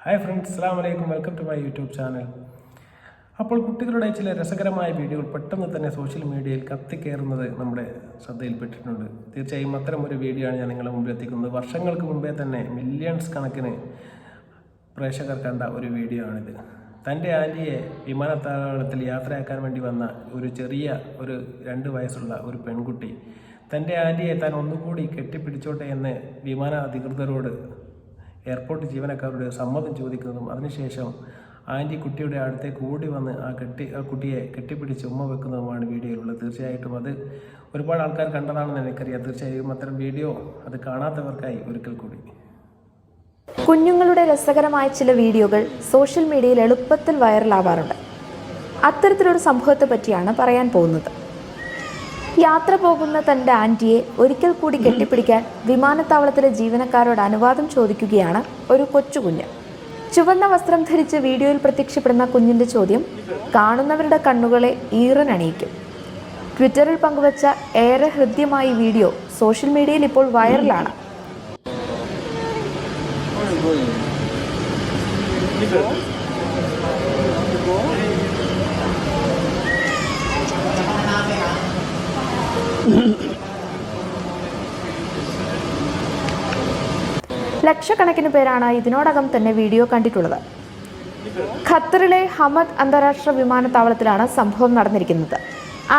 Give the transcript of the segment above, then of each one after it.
Hi friends, അസ്സലാമു അലൈക്കും. Welcome to my YouTube channel. അപ്പോൾ കുട്ടികളുടെ ചില രസകരമായ വീഡിയോകൾ പെട്ടെന്ന് തന്നെ സോഷ്യൽ മീഡിയയിൽ കത്തിക്കയറുന്നത് നമ്മുടെ ശ്രദ്ധയിൽപ്പെട്ടിട്ടുണ്ട്. തീർച്ചയായും അത്തരം ഒരു വീഡിയോ ആണ് ഞാൻ നിങ്ങളുടെ മുമ്പിൽ എത്തിക്കുന്നത്. വർഷങ്ങൾക്ക് മുമ്പേ തന്നെ മില്യൺസ് കണക്കിന് പ്രേക്ഷകർ കണ്ട ഒരു വീഡിയോ ആണിത്. തൻ്റെ ആൻറ്റിയെ വിമാനത്താവളത്തിൽ യാത്രയാക്കാൻ വേണ്ടി വന്ന ഒരു 2 വയസ്സുള്ള ഒരു പെൺകുട്ടി തൻ്റെ ആൻറ്റിയെ താൻ ഒന്നുകൂടി കെട്ടിപ്പിടിച്ചോട്ടെ എന്ന് വിമാന അധികൃതരോട് എയർപോർട്ട് ജീവനക്കാരുടെ സമ്മതം ചോദിക്കുന്നതും അതിനുശേഷം ആൻറ്റി കുട്ടിയുടെ അടുത്തേക്ക് ഓടി വന്ന് ആ കുട്ടിയെ കെട്ടിപ്പിടിച്ച് ഉമ്മ വെക്കുന്നതുമാണ് വീഡിയോയിലുള്ളത്. തീർച്ചയായിട്ടും അത് ഒരുപാട് ആൾക്കാർ കണ്ടതാണെന്ന് എനിക്കറിയാം. തീർച്ചയായും അത്തരം വീഡിയോ അത് കാണാത്തവർക്കായി ഒരിക്കൽ കൂടി. കുഞ്ഞുങ്ങളുടെ രസകരമായ ചില വീഡിയോകൾ സോഷ്യൽ മീഡിയയിൽ എളുപ്പത്തിൽ വൈറലാവാറുണ്ട്. അത്തരത്തിലൊരു സംഭവത്തെ പറ്റിയാണ് പറയാൻ പോകുന്നത്. യാത്ര പോകുന്ന തൻ്റെ ആൻറ്റിയെ ഒരിക്കൽ കൂടി കെട്ടിപ്പിടിക്കാൻ വിമാനത്താവളത്തിലെ ജീവനക്കാരോട് അനുവാദം ചോദിക്കുകയാണ് ഒരു കൊച്ചുകുഞ്ഞ്. ചുവന്ന വസ്ത്രം ധരിച്ച് വീഡിയോയിൽ പ്രത്യക്ഷപ്പെടുന്ന കുഞ്ഞിൻ്റെ ചോദ്യം കാണുന്നവരുടെ കണ്ണുകളെ ഈറനണിയിക്കും. ട്വിറ്ററിൽ പങ്കുവച്ച ഏറെ ഹൃദ്യമായ വീഡിയോ സോഷ്യൽ മീഡിയയിൽ ഇപ്പോൾ വൈറലാണ്. ലക്ഷക്കണക്കിന് പേരാണ് ഇതിനോടകം തന്നെ വീഡിയോ കണ്ടിട്ടുള്ളത്. ഖത്തറിലെ ഹമദ് അന്താരാഷ്ട്ര വിമാനത്താവളത്തിലാണ് സംഭവം നടന്നിരിക്കുന്നത്.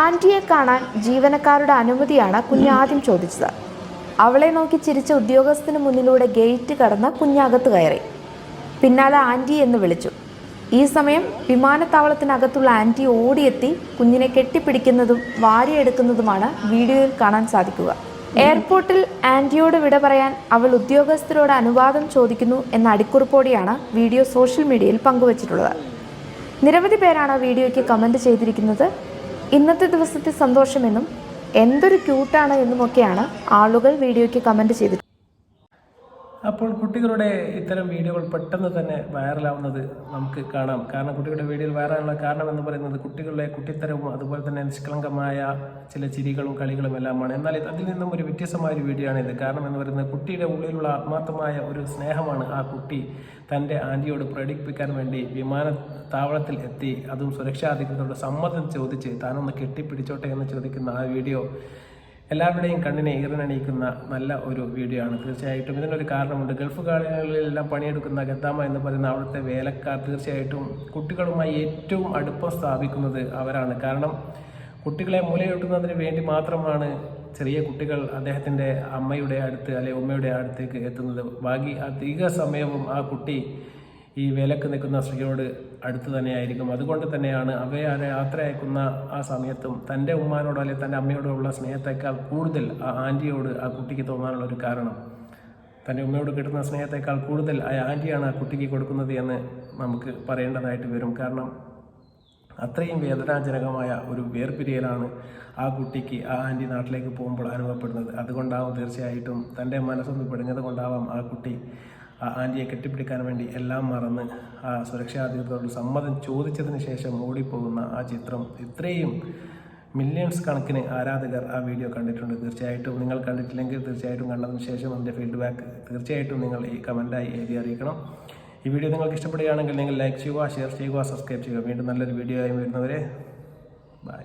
ആൻറ്റിയെ കാണാൻ ജീവനക്കാരുടെ അനുമതിയാണ് കുഞ്ഞ് ആദ്യം ചോദിച്ചത്. അവളെ നോക്കി ചിരിച്ച ഉദ്യോഗസ്ഥന് മുന്നിലൂടെ ഗേറ്റ് കടന്ന് കുഞ്ഞകത്ത് കയറി. പിന്നാലെ ആൻറ്റി എന്ന് വിളിച്ചു. ഈ സമയം വിമാനത്താവളത്തിനകത്തുള്ള ആൻറ്റി ഓടിയെത്തി കുഞ്ഞിനെ കെട്ടിപ്പിടിക്കുന്നതും വാരിയെടുക്കുന്നതുമാണ് വീഡിയോയിൽ കാണാൻ സാധിക്കുക. എയർപോർട്ടിൽ ആൻറ്റിയോട് വിട പറയാൻ അവൾ ഉദ്യോഗസ്ഥരോട് അനുവാദം ചോദിക്കുന്നു എന്ന അടിക്കുറിപ്പോടെയാണ് വീഡിയോ സോഷ്യൽ മീഡിയയിൽ പങ്കുവച്ചിട്ടുള്ളത്. നിരവധി പേരാണ് വീഡിയോയ്ക്ക് കമൻറ്റ് ചെയ്തിരിക്കുന്നത്. ഇന്നത്തെ ദിവസത്തെ സന്തോഷമെന്നും എന്തൊരു ക്യൂട്ടാണ് എന്നുമൊക്കെയാണ് ആളുകൾ വീഡിയോയ്ക്ക് കമൻറ്റ് ചെയ്തിട്ടുള്ളത്. അപ്പോൾ കുട്ടികളുടെ ഇത്തരം വീഡിയോകൾ പെട്ടെന്ന് തന്നെ വൈറലാവുന്നത് നമുക്ക് കാണാം. കാരണം കുട്ടികളുടെ വീഡിയോയിൽ വൈറലാനുള്ള കാരണം എന്ന് പറയുന്നത് കുട്ടികളുടെ കുട്ടിത്തരവും അതുപോലെ തന്നെ നിഷ്കളങ്കമായ ചില ചിരികളും കളികളും എല്ലാമാണ്. എന്നാൽ അതിൽ നിന്നും ഒരു വ്യത്യസ്തമായ ഒരു വീഡിയോ ആണിത്. കാരണം എന്ന് പറയുന്നത് കുട്ടിയുടെ ഉള്ളിലുള്ള ആത്മാർത്ഥമായ ഒരു സ്നേഹമാണ് ആ കുട്ടി തൻ്റെ ആൻറ്റിയോട് പ്രകടിപ്പിക്കാൻ വേണ്ടി വിമാനത്താവളത്തിൽ എത്തി, അതും സുരക്ഷാ അധികൃതരുടെ സമ്മതം ചോദിച്ച് താനൊന്ന് കെട്ടിപ്പിടിച്ചോട്ടെ എന്ന് ചോദിക്കുന്ന ആ വീഡിയോ എല്ലാവരുടെയും കണ്ണിനെ ഈറനണിയിക്കുന്ന നല്ല ഒരു വീഡിയോ ആണ്. തീർച്ചയായിട്ടും ഇതിനൊരു കാരണമുണ്ട്. ഗൾഫ് കാലങ്ങളിലെല്ലാം പണിയെടുക്കുന്ന ഗദ്ദാമ എന്ന് പറയുന്ന അവിടുത്തെ വേലക്കാർ തീർച്ചയായിട്ടും കുട്ടികളുമായി ഏറ്റവും അടുപ്പം സ്ഥാപിക്കുന്നത് അവരാണ്. കാരണം കുട്ടികളെ മുലയൂട്ടുന്നതിന് വേണ്ടി മാത്രമാണ് ചെറിയ കുട്ടികൾ അദ്ദേഹത്തിൻ്റെ അമ്മയുടെ അടുത്ത് അല്ലെങ്കിൽ ഉമ്മയുടെ അടുത്തേക്ക് എത്തുന്നത്. ബാക്കി അധിക സമയവും ആ കുട്ടി ഈ വേലക്ക് നിൽക്കുന്ന സ്ത്രീയോട് അടുത്ത് തന്നെയായിരിക്കും. അതുകൊണ്ട് തന്നെയാണ് അവയെ യാത്ര അയക്കുന്ന ആ സമയത്തും തൻ്റെ ഉമ്മാനോടോ അല്ലെങ്കിൽ തൻ്റെ അമ്മയോടോ ഉള്ള സ്നേഹത്തേക്കാൾ കൂടുതൽ ആ ആൻറ്റിയോട് ആ കുട്ടിക്ക് തോന്നാനുള്ള ഒരു കാരണം, തൻ്റെ ഉമ്മയോട് കിട്ടുന്ന സ്നേഹത്തേക്കാൾ കൂടുതൽ ആ ആൻറ്റിയാണ് ആ കുട്ടിക്ക് കൊടുക്കുന്നത് എന്ന് നമുക്ക് പറയേണ്ടതായിട്ട് വരും. കാരണം അത്രയും വേദനാജനകമായ ഒരു വേർപിരിയലാണ് ആ കുട്ടിക്ക് ആ ആൻറ്റി നാട്ടിലേക്ക് പോകുമ്പോൾ അനുഭവപ്പെടുന്നത്. അതുകൊണ്ടാവും തീർച്ചയായിട്ടും തൻ്റെ മനസ്സൊന്ന് പിടഞ്ഞത് കൊണ്ടാവാം ആ കുട്ടി ആ ആൻറ്റിയെ കെട്ടിപ്പിടിക്കാൻ വേണ്ടി എല്ലാം മറന്ന് ആ സുരക്ഷാ അധികൃതരോട് സമ്മതം ചോദിച്ചതിന് ശേഷം ഓടിപ്പോകുന്ന ആ ചിത്രം ഇത്രയും മില്യൺസ് കണക്കിന് ആരാധകർ ആ വീഡിയോ കണ്ടിട്ടുണ്ട്. തീർച്ചയായിട്ടും നിങ്ങൾ കണ്ടിട്ടില്ലെങ്കിൽ തീർച്ചയായിട്ടും കണ്ടതിന് ശേഷം അതിൻ്റെ ഫീഡ്ബാക്ക് തീർച്ചയായിട്ടും നിങ്ങൾ ഈ കമൻറ്റായി എഴുതി അറിയിക്കണം. ഈ വീഡിയോ നിങ്ങൾക്ക് ഇഷ്ടപ്പെടുകയാണെങ്കിൽ നിങ്ങൾ ലൈക്ക് ചെയ്യുക, ഷെയർ ചെയ്യുക, സബ്സ്ക്രൈബ് ചെയ്യുക. വീണ്ടും നല്ലൊരു വീഡിയോ ആയി വരുന്നവരെ ബൈ.